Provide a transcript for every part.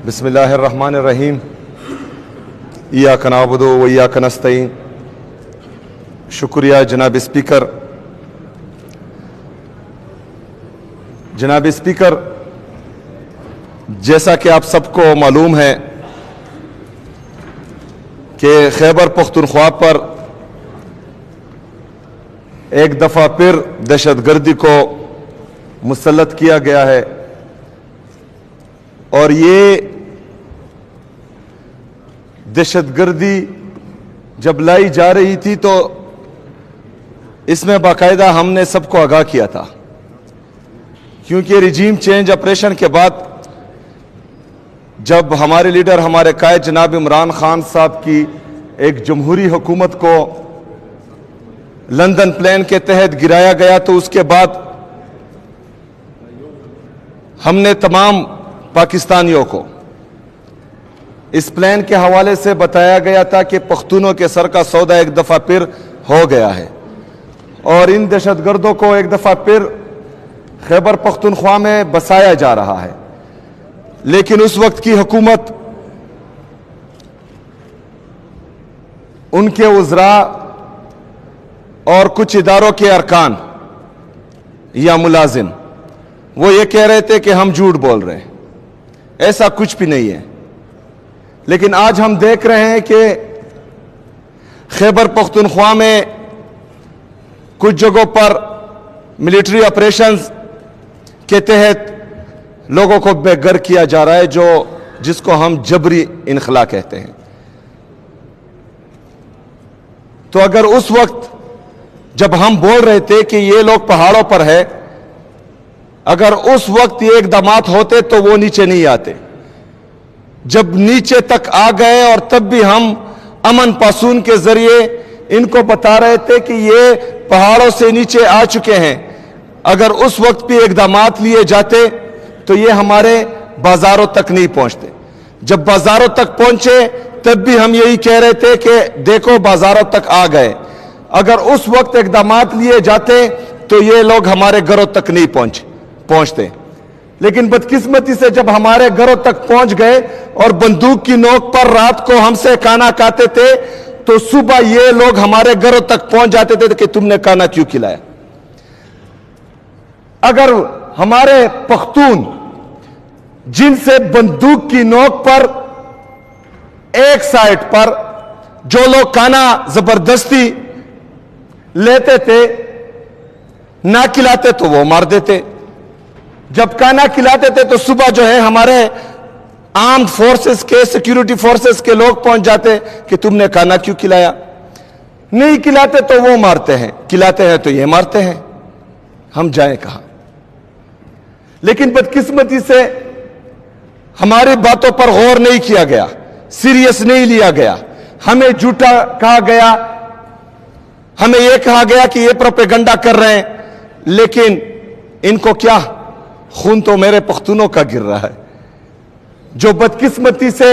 بسم اللہ الرحمن الرحیم ایاک نعبد و ایاک نستعین۔ شکریہ جناب اسپیکر۔ جناب اسپیکر، جیسا کہ آپ سب کو معلوم ہے کہ خیبر پختونخوا پر ایک دفعہ پھر دہشت گردی کو مسلط کیا گیا ہے، اور یہ دہشت گردی جب لائی جا رہی تھی تو اس میں باقاعدہ ہم نے سب کو آگاہ کیا تھا، کیونکہ رجیم چینج آپریشن کے بعد جب ہمارے لیڈر، ہمارے قائد جناب عمران خان صاحب کی ایک جمہوری حکومت کو لندن پلان کے تحت گرایا گیا، تو اس کے بعد ہم نے تمام پاکستانیوں کو اس پلان کے حوالے سے بتایا گیا تھا کہ پختونوں کے سر کا سودا ایک دفعہ پھر ہو گیا ہے، اور ان دہشت گردوں کو ایک دفعہ پھر خیبر پختونخوا میں بسایا جا رہا ہے۔ لیکن اس وقت کی حکومت، ان کے وزراء اور کچھ اداروں کے ارکان یا ملازم وہ یہ کہہ رہے تھے کہ ہم جھوٹ بول رہے ہیں، ایسا کچھ بھی نہیں ہے۔ لیکن آج ہم دیکھ رہے ہیں کہ خیبر پختونخوا میں کچھ جگہوں پر ملٹری آپریشنز کے تحت لوگوں کو بے گھر کیا جا رہا ہے، جس کو ہم جبری انخلا کہتے ہیں۔ تو اگر اس وقت جب ہم بول رہے تھے کہ یہ لوگ پہاڑوں پر ہے، اگر اس وقت یہ اقدامات ہوتے تو وہ نیچے نہیں آتے۔ جب نیچے تک آ گئے اور تب بھی ہم امن پاسون کے ذریعے ان کو بتا رہے تھے کہ یہ پہاڑوں سے نیچے آ چکے ہیں، اگر اس وقت بھی اقدامات لیے جاتے تو یہ ہمارے بازاروں تک نہیں پہنچتے۔ جب بازاروں تک پہنچے تب بھی ہم یہی کہہ رہے تھے کہ دیکھو بازاروں تک آ گئے، اگر اس وقت اقدامات لیے جاتے تو یہ لوگ ہمارے گھروں تک نہیں پہنچتے۔ لیکن بدقسمتی سے جب ہمارے گھروں تک پہنچ گئے اور بندوق کی نوک پر رات کو ہم سے کھانا کھاتے تھے، تو صبح یہ لوگ ہمارے گھروں تک پہنچ جاتے تھے کہ تم نے کھانا کیوں کھلایا۔ اگر ہمارے پختون جن سے بندوق کی نوک پر ایک سائٹ پر جو لوگ کھانا زبردستی لیتے تھے، نہ کھلاتے تو وہ مار دیتے، جب کھانا کھلاتے تھے تو صبح جو ہے ہمارے آرمڈ فورسز کے، سیکیورٹی فورسز کے لوگ پہنچ جاتے کہ تم نے کھانا کیوں کھلایا۔ نہیں کھلاتے تو وہ مارتے ہیں، کھلاتے ہیں تو یہ مارتے ہیں، ہم جائیں کہاں؟ لیکن بدقسمتی سے ہماری باتوں پر غور نہیں کیا گیا، سیریس نہیں لیا گیا، ہمیں جھوٹا کہا گیا، ہمیں یہ کہا گیا کہ یہ پروپیگنڈا کر رہے ہیں۔ لیکن ان کو کیا، خون تو میرے پختونوں کا گر رہا ہے، جو بدقسمتی سے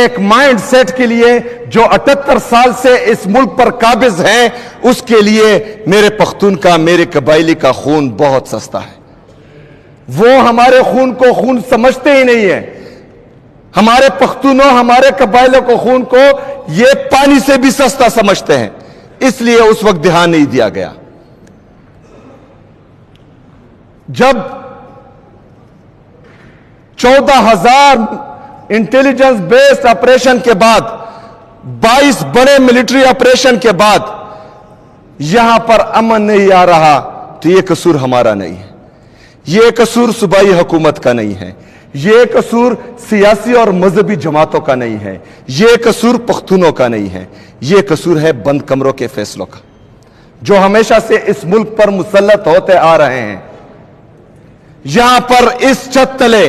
ایک مائنڈ سیٹ کے لیے جو 78 سال سے اس ملک پر قابض ہیں، اس کے لیے میرے پختون کا، میرے قبائلی کا خون بہت سستا ہے۔ وہ ہمارے خون کو خون سمجھتے ہی نہیں ہیں، ہمارے پختونوں، ہمارے قبائلوں کو خون کو یہ پانی سے بھی سستا سمجھتے ہیں، اس لیے اس وقت دھیان نہیں دیا گیا۔ جب 14,000 انٹیلیجنس بیسڈ آپریشن کے بعد، 22 بڑے ملٹری آپریشن کے بعد یہاں پر امن نہیں آ رہا، تو یہ قصور ہمارا نہیں ہے، یہ قصور صوبائی حکومت کا نہیں ہے، یہ قصور سیاسی اور مذہبی جماعتوں کا نہیں ہے، یہ قصور پختونوں کا نہیں ہے، یہ قصور ہے بند کمروں کے فیصلوں کا، جو ہمیشہ سے اس ملک پر مسلط ہوتے آ رہے ہیں۔ یہاں پر اس چھت تلے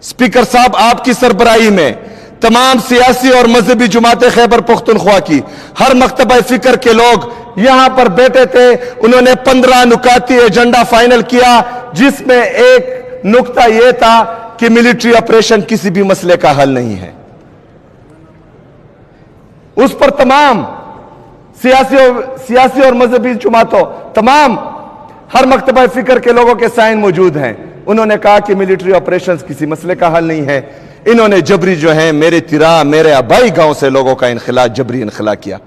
اسپیکر صاحب آپ کی سربراہی میں تمام سیاسی اور مذہبی جماعتیں خیبر پختونخوا کی، ہر مکتبہ فکر کے لوگ یہاں پر بیٹھے تھے، انہوں نے 15 نکاتی ایجنڈا فائنل کیا، جس میں ایک نکتہ یہ تھا کہ ملٹری آپریشن کسی بھی مسئلے کا حل نہیں ہے۔ اس پر تمام سیاسی اور مذہبی جماعتوں، تمام ہر مکتبہ فکر کے لوگوں کے سائن موجود ہیں، انہوں نے کہا کہ ملٹری آپریشنز کسی مسئلے کا حل نہیں ہے۔ انہوں نے جبری جو ہے میرے تیرا میرے آبائی گاؤں سے لوگوں کا انخلا جبری انخلا کیا.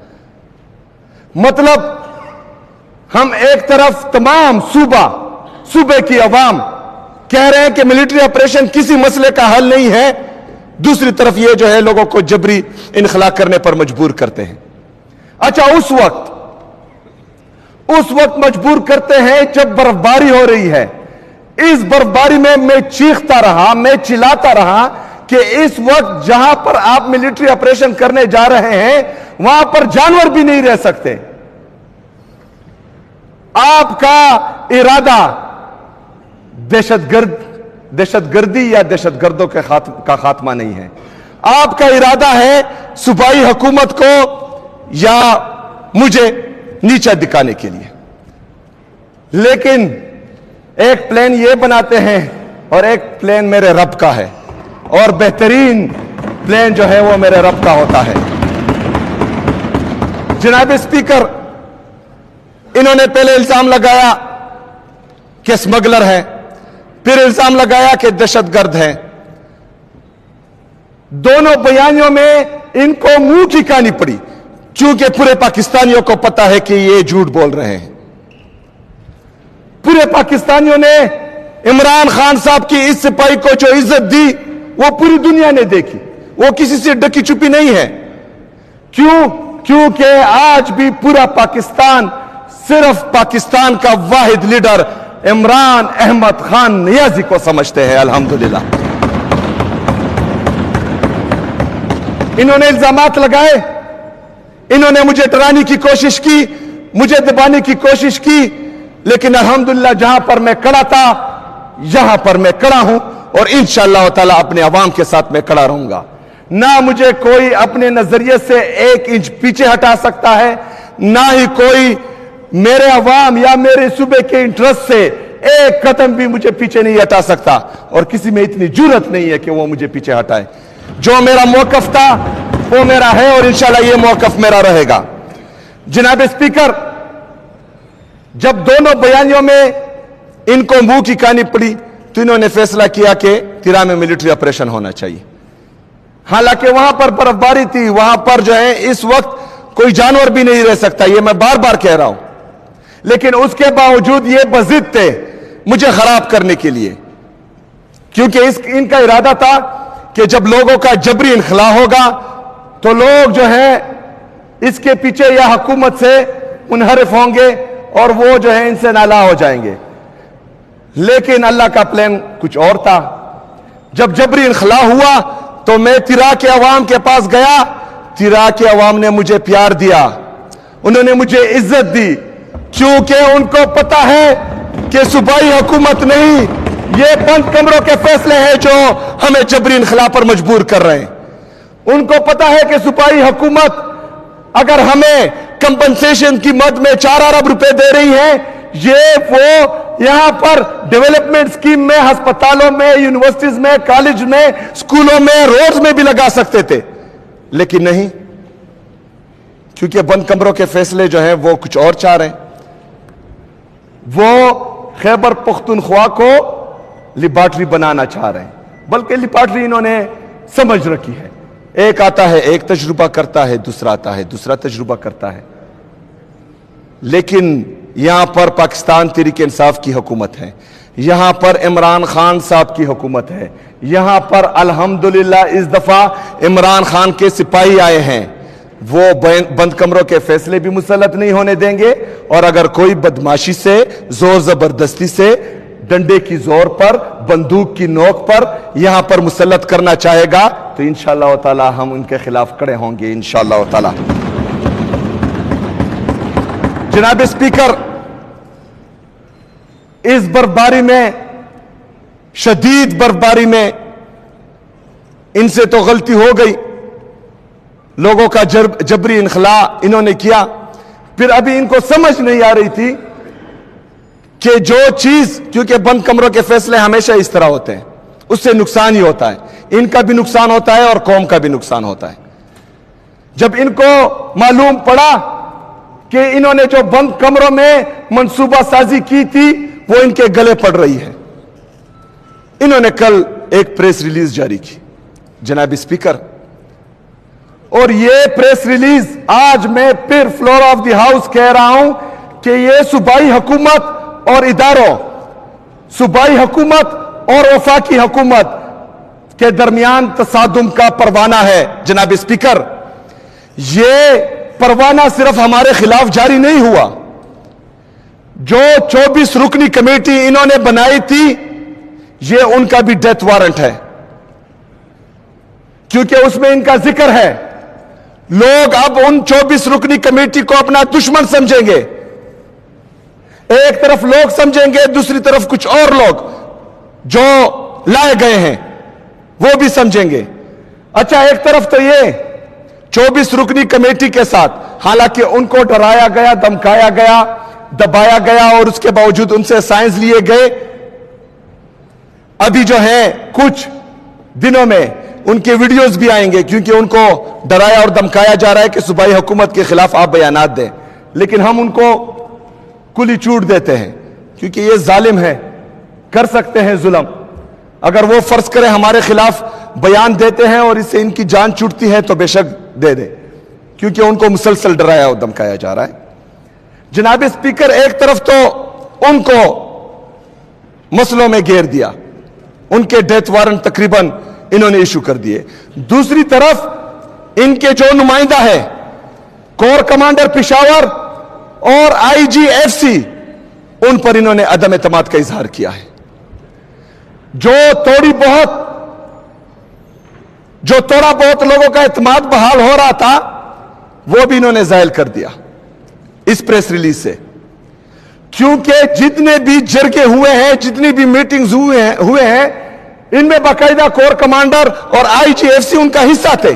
مطلب ہم ایک طرف تمام صوبے کی عوام کہہ رہے ہیں کہ ملٹری آپریشن کسی مسئلے کا حل نہیں ہے, دوسری طرف یہ جو ہے لوگوں کو جبری انخلا کرنے پر مجبور کرتے ہیں. اچھا, اس وقت مجبور کرتے ہیں جب برف باری ہو رہی ہے. اس برف باری میں چیختا رہا, میں چلاتا رہا کہ اس وقت جہاں پر آپ ملٹری آپریشن کرنے جا رہے ہیں وہاں پر جانور بھی نہیں رہ سکتے. آپ کا ارادہ دہشت گردی یا دہشت گردوں کا خاتمہ نہیں ہے. آپ کا ارادہ ہے صوبائی حکومت کو یا مجھے نیچا دکھانے کے لیے. لیکن ایک پلان یہ بناتے ہیں اور ایک پلان میرے رب کا ہے, اور بہترین پلان جو ہے وہ میرے رب کا ہوتا ہے. جناب اسپیکر, انہوں نے پہلے الزام لگایا کہ اسمگلر ہے, پھر الزام لگایا کہ دہشت گرد ہے. دونوں بیانیوں میں ان کو منہ کی کہانی پڑی, چونکہ پورے پاکستانیوں کو پتا ہے کہ یہ جھوٹ بول رہے ہیں. پورے پاکستانیوں نے عمران خان صاحب کی اس سپاہی کو جو عزت دی وہ پوری دنیا نے دیکھی, وہ کسی سے ڈکی چھپی نہیں ہے. کیونکہ آج بھی پورا پاکستان صرف پاکستان کا واحد لیڈر عمران احمد خان نیازی کو سمجھتے ہیں. الحمدللہ انہوں نے الزامات لگائے, انہوں نے مجھے ڈرانے کی کوشش کی, مجھے دبانے کی کوشش کی, لیکن الحمدللہ جہاں پر میں کھڑا تھا یہاں پر میں کھڑا ہوں, اور انشاءاللہ تعالی اپنے عوام کے ساتھ میں کھڑا رہوں گا. نہ مجھے کوئی اپنے نظریے سے 1 انچ پیچھے ہٹا سکتا ہے, نہ ہی کوئی میرے عوام یا میرے صوبے کے انٹرسٹ سے 1 قدم بھی مجھے پیچھے نہیں ہٹا سکتا, اور کسی میں اتنی جرت نہیں ہے کہ وہ مجھے پیچھے ہٹائے. جو میرا موقف تھا وہ میرا ہے, اور انشاءاللہ یہ موقف میرا رہے گا. جناب اسپیکر, جب دونوں بیانیوں میں ان کو منہ کی کہانی پڑی تو انہوں نے فیصلہ کیا کہ تیرا میں ملٹری آپریشن ہونا چاہیے. حالانکہ وہاں پر برف باری تھی, وہاں پر جو ہے اس وقت کوئی جانور بھی نہیں رہ سکتا, یہ میں بار بار کہہ رہا ہوں. لیکن اس کے باوجود یہ بضد تھے مجھے خراب کرنے کے لیے, کیونکہ ان کا ارادہ تھا کہ جب لوگوں کا جبری انخلا ہوگا تو لوگ جو ہیں اس کے پیچھے یا حکومت سے منحرف ہوں گے اور وہ جو ہے ان سے نالا ہو جائیں گے. لیکن اللہ کا پلان کچھ اور تھا. جب جبری انخلا ہوا تو میں تیرا کے عوام کے پاس گیا, تیرا کے عوام نے مجھے پیار دیا, انہوں نے مجھے عزت دی, کیونکہ ان کو پتا ہے کہ صوبائی حکومت نہیں, یہ بند کمروں کے فیصلے ہیں جو ہمیں جبری انخلا پر مجبور کر رہے ہیں. ان کو پتا ہے کہ صوبائی حکومت اگر ہمیں کمپنسیشن کی مد میں 4 ارب روپے دے رہی ہے, یہ وہ یہاں پر ڈیولپمنٹ سکیم میں, ہسپتالوں میں, یونیورسٹیز میں, کالج میں, سکولوں میں, روڈز میں بھی لگا سکتے تھے, لیکن نہیں, کیونکہ بند کمروں کے فیصلے جو ہیں وہ کچھ اور چاہ رہے ہیں. وہ خیبر پختونخوا کو لیبارٹری بنانا چاہ رہے ہیں, بلکہ لیبارٹری انہوں نے سمجھ رکھی ہے. ایک آتا ہے ایک تجربہ کرتا ہے, دوسرا آتا ہے دوسرا تجربہ کرتا ہے. لیکن یہاں پر پاکستان تحریک انصاف کی حکومت ہے, یہاں پر عمران خان صاحب کی حکومت ہے, یہاں پر الحمدللہ اس دفعہ عمران خان کے سپاہی آئے ہیں, وہ بند کمروں کے فیصلے بھی مسلط نہیں ہونے دیں گے, اور اگر کوئی بدماشی سے, زور زبردستی سے, ڈنڈے کی زور پر, بندوق کی نوک پر یہاں پر مسلط کرنا چاہے گا تو انشاءاللہ تعالی ہم ان کے خلاف کھڑے ہوں گے انشاءاللہ تعالی. جناب اسپیکر, اس برفباری میں, شدید برفباری میں ان سے تو غلطی ہو گئی, لوگوں کا جبری انخلا انہوں نے کیا. پھر ابھی ان کو سمجھ نہیں آ رہی تھی کہ جو چیز, کیونکہ بند کمروں کے فیصلے ہمیشہ اس طرح ہوتے ہیں, اس سے نقصان ہی ہوتا ہے, ان کا بھی نقصان ہوتا ہے اور قوم کا بھی نقصان ہوتا ہے. جب ان کو معلوم پڑا کہ انہوں نے جو بند کمروں میں منصوبہ سازی کی تھی وہ ان کے گلے پڑ رہی ہے, انہوں نے کل ایک پریس ریلیز جاری کی. जनाब स्पीकर, और ये प्रेस रिलीज आज मैं फिर फ्लोर ऑफ द हाउस कह रहा हूं कि ये सूबाई हुकूमत और इदारों, सूबाई हुकूमत और वफाकी हुकूमत के दरमियान तसादुम का परवाना है। जनाब स्पीकर, ये परवाना सिर्फ हमारे खिलाफ जारी नहीं हुआ, जो 24 रुकनी कमेटी इन्होंने बनाई थी, ये उनका भी डेथ वारंट है, क्योंकि उसमें इनका जिक्र है। लोग अब उन 24 रुकनी कमेटी को अपना दुश्मन समझेंगे। एक तरफ लोग समझेंगे, दूसरी तरफ कुछ और लोग जो लाए गए हैं वो भी समझेंगे। अच्छा, एक तरफ तो ये 24 रुकनी कमेटी के साथ, हालांकि उनको डराया गया, धमकाया गया, दबाया गया और उसके बावजूद उनसे साइंस लिए गए। अभी जो है कुछ दिनों में उनके वीडियोस भी आएंगे, क्योंकि उनको डराया और धमकाया जा रहा है कि सूबाई हुकूमत के खिलाफ आप बयानात दें, लेकिन हम उनको कुली छूट देते हैं, क्योंकि ये जालिम है, कर सकते हैं जुल्म। अगर वो फर्ज करें हमारे खिलाफ बयान देते हैं और इससे इनकी जान छूटती है तो बेशक दे दे, क्योंकि उनको मुसलसल डराया और धमकाया जा रहा है। जनाब स्पीकर, एक तरफ तो उनको मसलों में घेर दिया, उनके डेथ वारंट तकरीबन इन्होंने इशू कर दिए, दूसरी तरफ इनके जो नुमाइंदा है कोर कमांडर पिशावर और आईजीएफसी, उन पर इन्होंने अदम एतमाद का इजहार किया है। जो थोड़ा बहुत लोगों का एतमाद बहाल हो रहा था, वो भी इन्होंने जायल कर दिया इस प्रेस रिलीज से, क्योंकि जितने भी जरगे हुए हैं, जितनी भी मीटिंग्स हुए हैं, इनमें बाकायदा कोर कमांडर और आईजीएफसी उनका हिस्सा थे।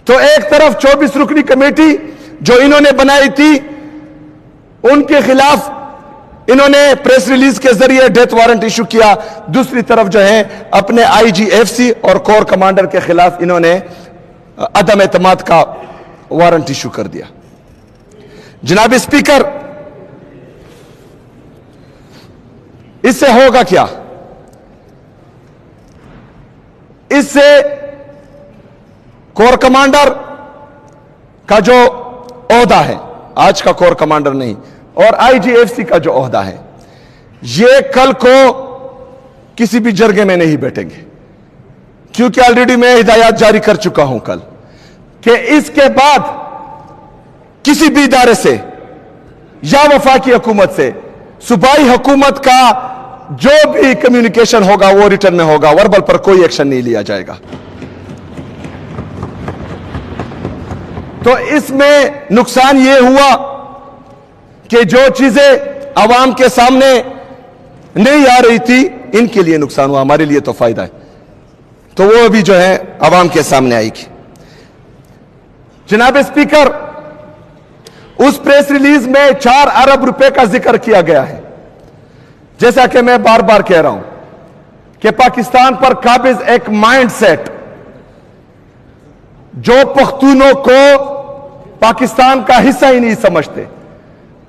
तो एक तरफ 24 रुकनी कमेटी जो इन्होंने बनाई थी, उनके खिलाफ इन्होंने प्रेस रिलीज के जरिए डेथ वारंट इशू किया, दूसरी तरफ जो है अपने आईजीएफसी और कोर कमांडर के खिलाफ इन्होंने अदम एतमाद का वारंट इशू कर दिया। जनाब स्पीकर, इससे होगा क्या? इससे कोर कमांडर का जो ओहदा है, आज का कोर कमांडर नहीं, और आईजीएफसी का जो ओहदा है, ये कल को किसी भी जरगे में नहीं बैठेंगे, क्योंकि ऑलरेडी मैं हिदायत जारी कर चुका हूं कल कि इसके बाद किसी भी इदारे से या वफाकी हुकूमत से सूबाई हुकूमत का जो भी कम्युनिकेशन होगा वो रिटर्न में होगा, वर्बल पर कोई एक्शन नहीं लिया जाएगा। तो इसमें नुकसान ये हुआ कि जो चीजें आवाम के सामने नहीं आ रही थी, इनके लिए नुकसान हुआ, हमारे लिए तो फायदा है। तो वो भी जो है आवाम के सामने आएगी। जनाब स्पीकर, उस प्रेस रिलीज में 4 अरब रुपए का जिक्र किया गया है। जैसा कि मैं बार बार कह रहा हूं कि पाकिस्तान पर काबिज एक माइंड सेट, जो पख्तूनों को पाकिस्तान का हिस्सा ही नहीं समझते,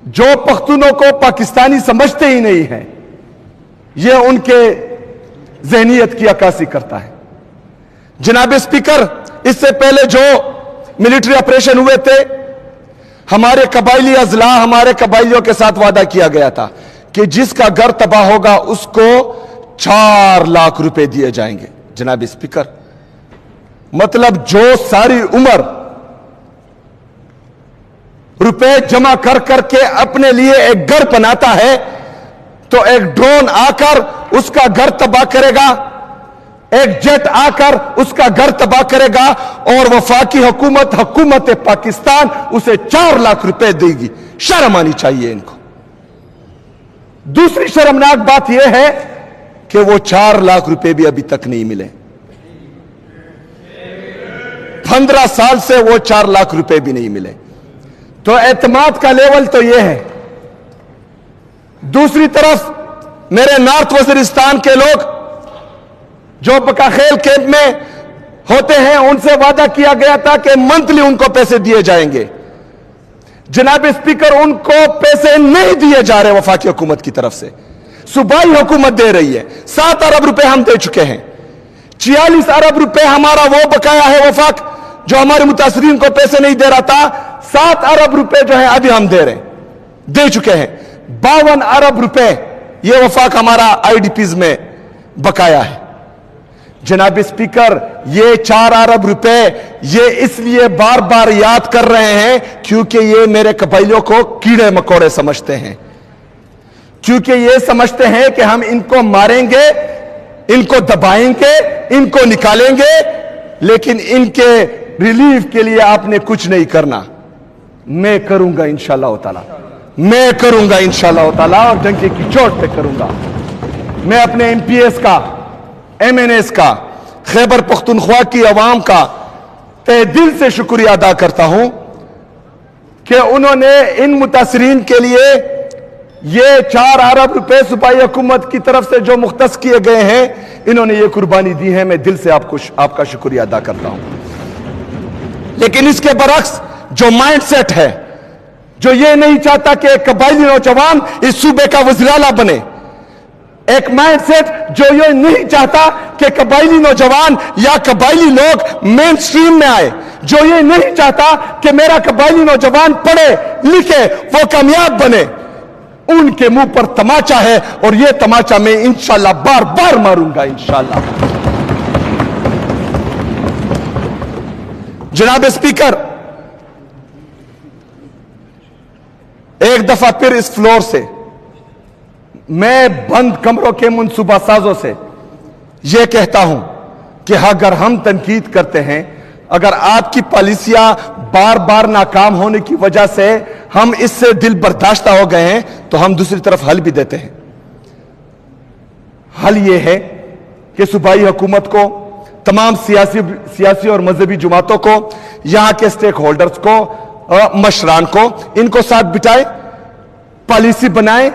जो पख्तूनों को पाकिस्तानी समझते ही नहीं है, यह उनके जहनियत की अक्कासी करता है। जनाब स्पीकर, इससे पहले जो मिलिट्री ऑपरेशन हुए थे, हमारे कबायली अजला, हमारे कबायलियों के साथ वादा किया गया था कि जिसका घर तबाह होगा उसको 4 लाख रुपए दिए जाएंगे। जनाब स्पीकर, मतलब जो सारी उम्र रुपए जमा कर करके अपने लिए एक घर बनाता है, तो एक ड्रोन आकर उसका घर तबाह करेगा, एक जेट आकर उसका घर तबाह करेगा, और वफाकी हुकूमत पाकिस्तान उसे 4 लाख रुपए देगी। शर्म आनी चाहिए इनको। दूसरी शर्मनाक बात यह है कि वो 4 लाख रुपए भी अभी तक नहीं मिले। 15 साल से वो 4 लाख रुपए भी नहीं मिले। तो एतमाद का लेवल तो यह है। दूसरी तरफ मेरे नॉर्थ वजीरिस्तान के लोग जो बकाखेल कैंप में होते हैं, उनसे वादा किया गया था कि मंथली उनको पैसे दिए जाएंगे। जनाब स्पीकर, उनको पैसे नहीं दिए जा रहे वफाकी हुकूमत की तरफ से, सूबाई हुकूमत दे रही है। 7 अरब रुपए हम दे चुके हैं। 46 अरब रुपए हमारा वो बकाया है वफाक जो हमारे मुतासरीन को पैसे नहीं दे रहा था। 7 अरब रुपए जो है अभी हम दे चुके हैं। 52 अरब रुपए ये वफाक हमारा आईडीपीज में बकाया है। जनाब स्पीकर, ये 4 अरब रुपए ये इसलिए बार बार याद कर रहे हैं क्योंकि ये मेरे कबाइलियों को कीड़े मकोड़े समझते हैं, क्योंकि ये समझते हैं कि हम इनको मारेंगे, इनको दबाएंगे, इनको निकालेंगे, लेकिन इनके रिलीफ के लिए आपने कुछ नहीं करना। मैं करूंगा इंशाअल्लाह ताला, मैं करूंगा इंशाअल्लाह ताला, और डंके की चोट पे करूंगा। मैं अपने एमपीएस का, एमएनएस का, खैबर पख्तूनख्वा की अवाम का तहे दिल से शुक्रिया अदा करता हूं कि उन्होंने इन मुतासरीन के लिए ये 4 अरब रुपए सूबाई हुकूमत की तरफ से जो मुख्तस किए गए हैं, इन्होंने ये कुर्बानी दी है। मैं दिल से आपका शुक्रिया अदा करता हूं। लेकिन इसके बरक्स जो माइंडसेट है, जो ये नहीं चाहता कि एक कबाइली नौजवान इस सूबे का वज़ीर आला बने, एक माइंडसेट जो ये नहीं चाहता कि कबाइली नौजवान या कबाइली लोग मेन स्ट्रीम में आए, जो ये नहीं चाहता कि मेरा कबाइली नौजवान पढ़े लिखे वो कामयाब बने, उनके मुंह पर तमाचा है, और ये तमाचा मैं इंशाअल्लाह बार बार मारूंगा इंशाअल्लाह। जनाब स्पीकर, एक दफा फिर इस फ्लोर से मैं बंद कमरों के मुनसूबा साजों से यह कहता हूं कि अगर हम तनकीद करते हैं, अगर आपकी पॉलिसियां बार बार नाकाम होने की वजह से हम इससे दिल बर्दाश्ता हो गए हैं, तो हम दूसरी तरफ हल भी देते हैं। हल यह है कि सूबाई हुकूमत को, तमाम सियासी और मजहबी जमातों को, यहां के स्टेक होल्डर्स को, मशरान को, इनको साथ बिठाए, पॉलिसी बनाए।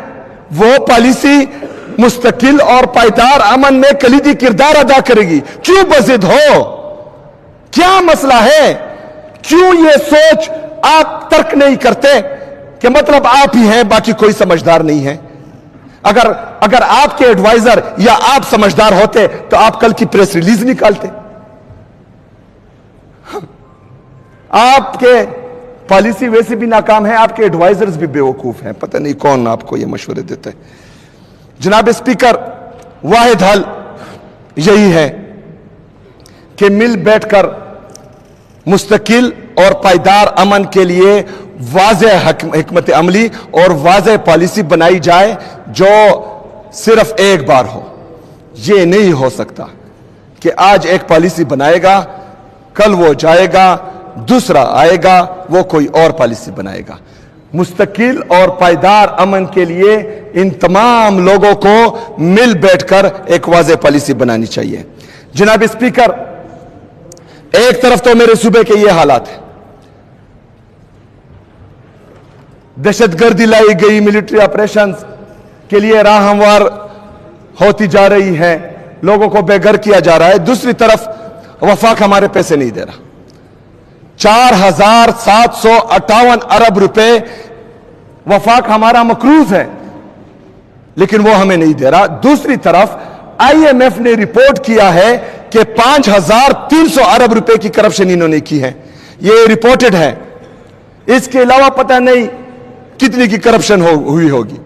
वो पॉलिसी मुस्तकिल और पायदार अमन में कलीदी किरदार अदा करेगी। क्यों बज़िद हो? क्या मसला है? क्यों ये सोच आप तर्क नहीं करते कि मतलब आप ही हैं, बाकी कोई समझदार नहीं है? अगर आपके एडवाइजर या आप समझदार होते तो आप कल की प्रेस रिलीज निकालते। आपके पॉलिसी वैसे भी नाकाम है, आपके एडवाइजर्स भी बेवकूफ हैं, पता नहीं कौन आपको ये मशवरे देते हैं। जनाब स्पीकर, वाहिद हल यही है कि मिल बैठकर मुस्तकिल और पायदार अमन के लिए वाज़ेह हिकमत अमली और वाज़ेह पॉलिसी बनाई जाए जो सिर्फ एक बार हो। यह नहीं हो सकता कि आज एक पॉलिसी बनाएगा, कल वो जाएगा, दूसरा आएगा, वो कोई और पॉलिसी बनाएगा। मुस्तकिल और पायदार अमन के लिए इन तमाम लोगों को मिल बैठकर एक वाज़ेह पॉलिसी बनानी चाहिए। जनाब स्पीकर, एक तरफ तो मेरे सूबे के ये हालात है, दहशतगर्दी लाई गई, मिलिट्री ऑपरेशंस के लिए राह हमवार होती जा रही है, लोगों को बेघर किया जा रहा है। दूसरी तरफ वफाक हमारे पैसे नहीं दे रहा। 4758 अरब रुपए वफाक हमारा मकरूज है, लेकिन वो हमें नहीं दे रहा। दूसरी तरफ आईएमएफ ने रिपोर्ट किया है कि 5300 अरब रुपए की करप्शन इन्होंने की है, ये रिपोर्टेड है। इसके अलावा पता नहीं कितनी की करप्शन हुई होगी।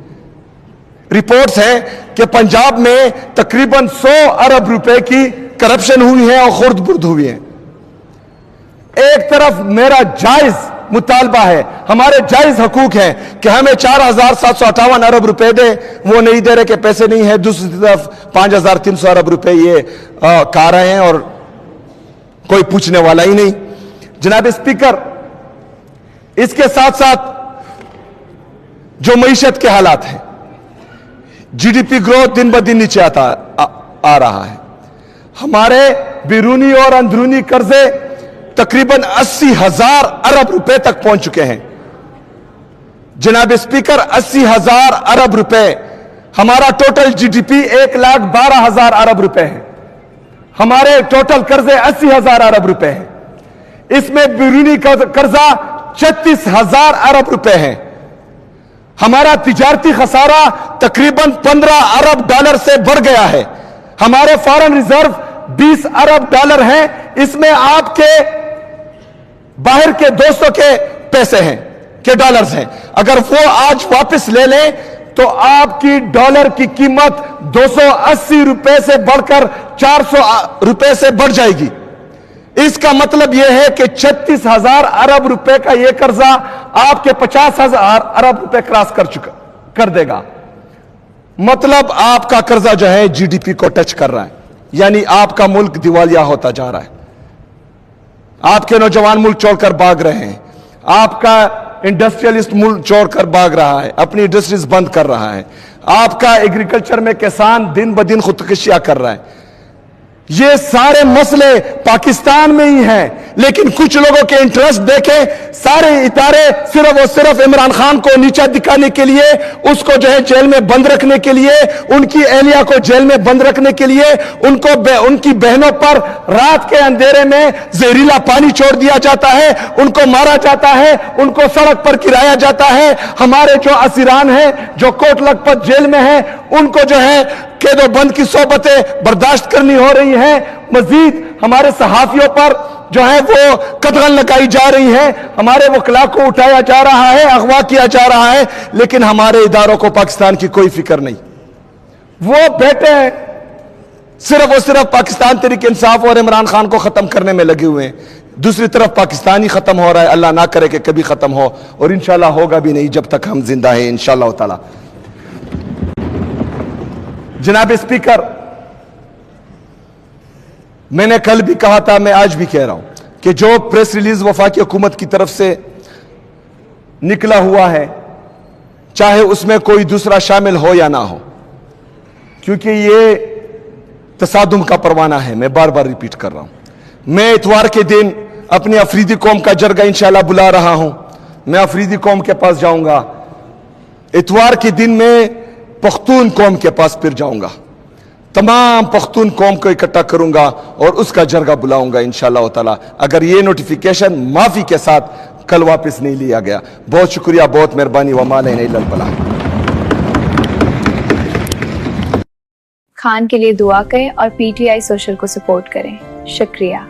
रिपोर्ट्स हैं कि पंजाब में तकरीबन 100 अरब रुपए की करप्शन हुई है और खुर्द बुर्द हुई है। एक तरफ मेरा जायज मुतालबा है, हमारे जायज हकूक हैं कि हमें 4758 अरब रुपए दे, वो नहीं दे रहे कि पैसे नहीं है। दूसरी तरफ 5300 अरब रुपए ये खा रहे हैं और कोई पूछने वाला ही नहीं। जनाब स्पीकर, इसके साथ साथ जो मईशत के हालात हैं, जीडीपी ग्रोथ दिन ब दिन नीचे आ रहा है। हमारे बैरूनी और अंदरूनी कर्जे तकरीबन 80,000 अरब रुपए तक पहुंच चुके हैं। जनाब स्पीकर, 80,000 अरब रुपए, हमारा टोटल जीडीपी 1,12,000 अरब रुपए है। हमारे टोटल कर्जे 80,000 अरब रुपए हैं। इसमें बैरूनी कर्जा 36,000 अरब रुपए है। हमारा तिजारती खसारा तकरीबन 15 अरब डॉलर से बढ़ गया है। हमारे फॉरेन रिजर्व 20 अरब डॉलर हैं, इसमें आपके बाहर के दोस्तों के पैसे हैं, के डॉलर्स हैं। अगर वो आज वापस ले लें तो आपकी डॉलर की कीमत 280 रुपए से बढ़कर 400 रुपए से बढ़ जाएगी। इसका मतलब यह है कि 36,000 अरब रुपए का यह कर्जा आपके 50,000 अरब रुपए क्रॉस कर देगा। मतलब आपका कर्जा जो है जीडीपी को टच कर रहा है, यानी आपका मुल्क दिवालिया होता जा रहा है। आपके नौजवान मुल्क छोड़कर भाग रहे हैं, आपका इंडस्ट्रियलिस्ट मुल्क छोड़कर भाग रहा है, अपनी इंडस्ट्रीज बंद कर रहा है, आपका एग्रीकल्चर में किसान दिन ब दिन खुदकुशियां कर रहा है। ये सारे मसले पाकिस्तान में ही हैं, लेकिन कुछ लोगों के इंटरेस्ट देखें, सारे इतारे सिर्फ और सिर्फ इमरान खान को नीचा दिखाने के लिए, उसको जो है जेल में बंद रखने के लिए, उनकी एहलिया को जेल में बंद रखने के लिए, उनकी बहनों पर रात के अंधेरे में जहरीला पानी छोड़ दिया जाता है, उनको मारा जाता है, उनको सड़क पर गिराया जाता है। हमारे जो असीरान हैं, जो कोट लखपत जेल में हैं, उनको जो है कैदो बंद की सोबतें बर्दाश्त करनी हो रही हैं। मजीद हमारे सहाफियों पर जो है वो कतल लगाई जा रही है, हमारे वकला को उठाया जा रहा है, अगवा किया जा रहा है, लेकिन हमारे इदारों को पाकिस्तान की कोई फिक्र नहीं। वो बैठे हैं सिर्फ और सिर्फ पाकिस्तान तहरीक इंसाफ और इमरान खान को खत्म करने में लगे हुए हैं। दूसरी तरफ पाकिस्तान ही खत्म हो रहा है, अल्लाह ना करे कि कभी खत्म हो, और इंशाल्लाह होगा भी नहीं जब तक हम जिंदा हैं इंशाल्लाह ताला। जनाब स्पीकर, मैंने कल भी कहा था, मैं आज भी कह रहा हूं कि जो प्रेस रिलीज वफाकी हुकूमत की तरफ से निकला हुआ है, चाहे उसमें कोई दूसरा शामिल हो या ना हो, क्योंकि ये तसादुम का परवाना है। मैं बार बार रिपीट कर रहा हूं। मैं इतवार के दिन अपनी अफरीदी कौम का जरगा इंशाल्लाह बुला रहा हूं। मैं अफरीदी कौम के पास जाऊंगा इतवार के दिन। मैं पख्तून कौम के पास फिर जाऊंगा, तमाम पख्तून कौम को इकट्ठा करूंगा और उसका जरगा बुलाऊंगा इंशाल्लाह ताला, अगर ये नोटिफिकेशन माफी के साथ कल वापस नहीं लिया गया। बहुत शुक्रिया, बहुत मेहरबानी। वमा अलैना इल्लल बलाग। खान के लिए दुआ करें और पीटीआई सोशल को सपोर्ट करें। शुक्रिया।